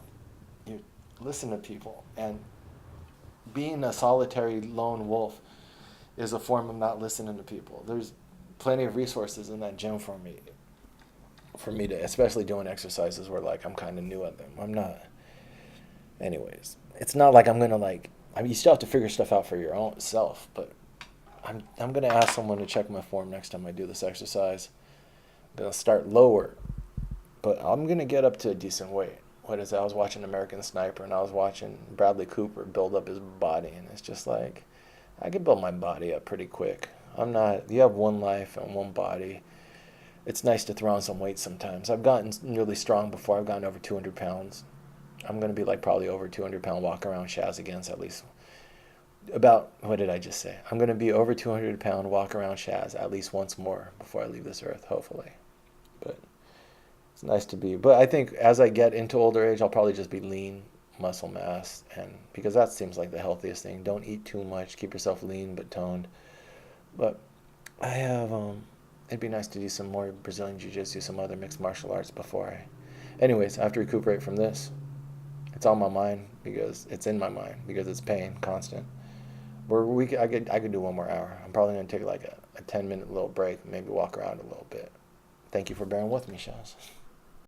You listen to people, and being a solitary lone wolf is a form of not listening to people. There's plenty of resources in that gym for me to, especially doing exercises where like I'm kind of new at them. I'm not. Anyways, it's not like I'm gonna like. I mean, you still have to figure stuff out for your own self, but I'm gonna ask someone to check my form next time I do this exercise. I'm gonna start lower, but I'm gonna get up to a decent weight. What is it? I was watching American Sniper, and I was watching Bradley Cooper build up his body, and it's just like, I can build my body up pretty quick. I'm not, you have one life and one body. It's nice to throw on some weight sometimes. I've gotten really strong before. I've gotten over 200 pounds. I'm going to be like probably over 200 pound walk around Shaz again, at least. About, what did I just say? I'm going to be over 200 pound walk around Shaz at least once more before I leave this earth, hopefully. But it's nice to be, but I think as I get into older age, I'll probably just be lean, muscle mass, and because that seems like the healthiest thing. Don't eat too much, keep yourself lean but toned. But I have, it'd be nice to do some more Brazilian Jiu-Jitsu, some other mixed martial arts before anyways, I have to recuperate from this. It's on my mind because it's in my mind because it's pain, constant. I could do 1 more hour. I'm probably going to take like a a 10-minute little break, maybe walk around a little bit. Thank you for bearing with me, Shaz.